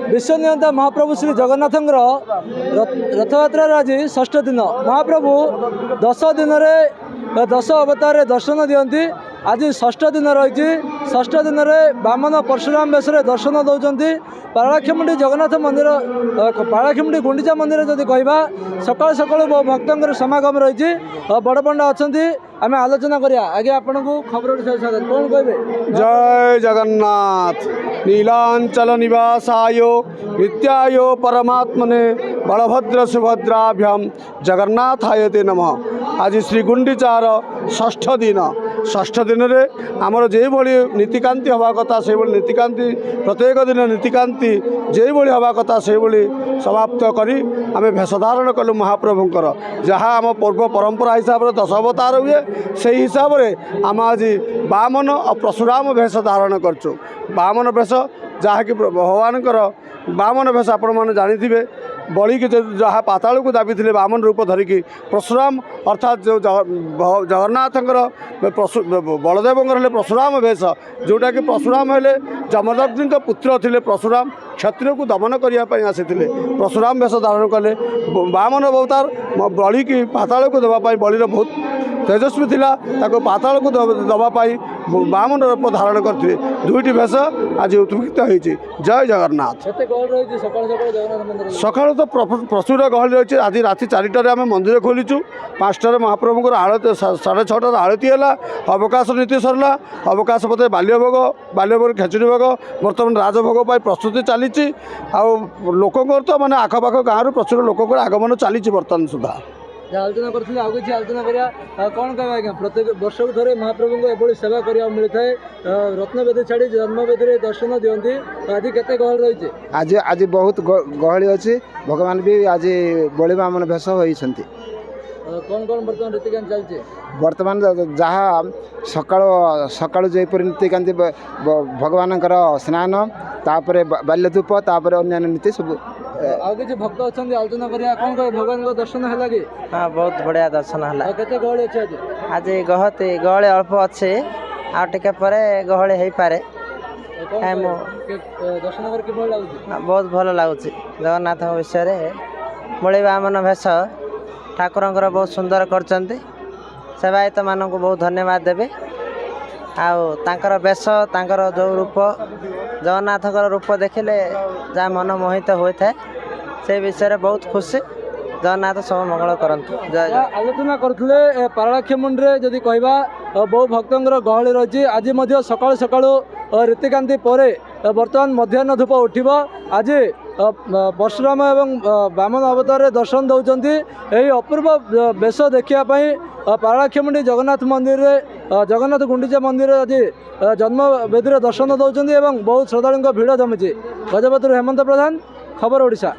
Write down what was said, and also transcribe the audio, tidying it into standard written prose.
विश्वनियंता महाप्रभु श्री जगन्नाथ रथयात्रा आज षष्ठ दिन। महाप्रभु 10 दिन 10 अवतार दर्शन दियंती। आज षष्ठ दिन रही। षष्ठ दिन में बामन परशुराम बेश दर्शन दौरान पाराक्षमुंडी जगन्नाथ मंदिर पाराक्षमुंडी गुंडीचा मंदिर जदि कहवा सकाल सकाल बहु भक्तर समागम रही। बड़ पंडा अच्छा आम आलोचना करिया। आगे आपण को खबर कौन कहे? जय जगन्नाथ नीलांचल निवासाय नित्याय परमात्मने बलभद्र सुभद्राभ्याम जगन्नाथाय ते नमः। आज श्री गुंडीचार षष्ठ दिन। षष्ठ दिन रे आमर जे भली नीतिकांति हवा कथा से भली नीतिकांति प्रत्येक दिन नीतिकांति जे भली हवा कथा से भली समाप्त करी आमे भेष धारण कलु महाप्रभुंकर जहाँ आम पूर्व परंपरा हिसाब से 10 अवतार हुए से हिसाब से आम आज बामन और परशुराम भेष धारण करचु। बामन भेष जहाँकि भगवान बामन भेष आपण मैंने जानी बड़ी के जहाँ पाताल को दाबी थे बामन रूप धरिकी परशुराम अर्थात जो जगन्नाथंकर बलदेव परशुराम भेष जोटा कि परशुराम हेले जमदग्नि पुत्र थे। परशुराम क्षत्रिय को दमन करने आसी परशुराम भेष धारण कले। बामन अवतार बड़ी की पाताल को देवाई बड़ीर बहुत तेजस्वी थिला ताको पाताल को दवाई बामन रूप धारण करते। दुईटी भेष आज उत्पीत होती। जय जगन्नाथ। सकाल तो प्रचुर गहली रही। आज राति 4टार आम मंदिर खोलीचु। 5टार महाप्रभुଙ୍କର आरती 6:30 आरती है। अवकाश नीति सरला। अवकाश पते बाल्यभोग खेचुड़ी भोग बर्तमान राजभोग प्रस्तुति चली। लोक तो माने आखपाख गाँव प्रचुर लोक आगमन चली बर्तमान सुधा। आलोचना करें आगे किसी आलोचना करिया कौन कह आज्ञा प्रत्येक वर्ष को थोड़े महाप्रभु को एभली सेवा करा मिलता है। रत्नवेदी छाड़ी जन्मवेदी दर्शन दियंती। आज केते गहल रही? आज बहुत गहली अच्छी। भगवान भी आज बड़ी बामन भेष होती। कौन कौन बर्तमान रीतिकांति चलती? बर्तमान जहाँ सकाल जयपुर नीतिकांति भगवान स्नान तापर बाल्यधूप तापर अन्य नीति सब आउ किसी भक्त अच्छा आलोचना करिया कौन कहे भगवान को दर्शन है कि? हाँ बहुत बढ़िया दर्शन है। केते गहली अच्छे आज गहली अल्प अच्छे आ टिके परे गहली हो पारे। दर्शन कर बहुत भल लगुच। जगन्नाथ विषय बड़ी बामन भेष ठाकुरंकर बहुत सुंदर करचंती। सेवायत मानक बहुत धन्यवाद देवे। आर बेश तांकर जो रूप जगन्नाथकर रूप देखिले जहाँ मन मोहित होता है से विषय बहुत खुशी। जगन्नाथ सब मंगल करंतु। जय आलोचना करते पाराक्षमुंडी जदि कहवा बहु भक्तर गहली रही। आज सकाल सकाल रीतिकांति पर बर्तमान मध्याह्न धूप उठब। आज परशुराम एवं बामन अवतार दर्शन दौरान यही अपूर्व बेश देखापी पाराक्षमुंडी जगन्नाथ मंदिर जगन्नाथ गुंडीचा मंदिर आज जन्मवेदी दर्शन दौरान बहुत श्रद्धालु भीड़ जमी। गजपति हेमंत प्रधान, खबर ओडिशा।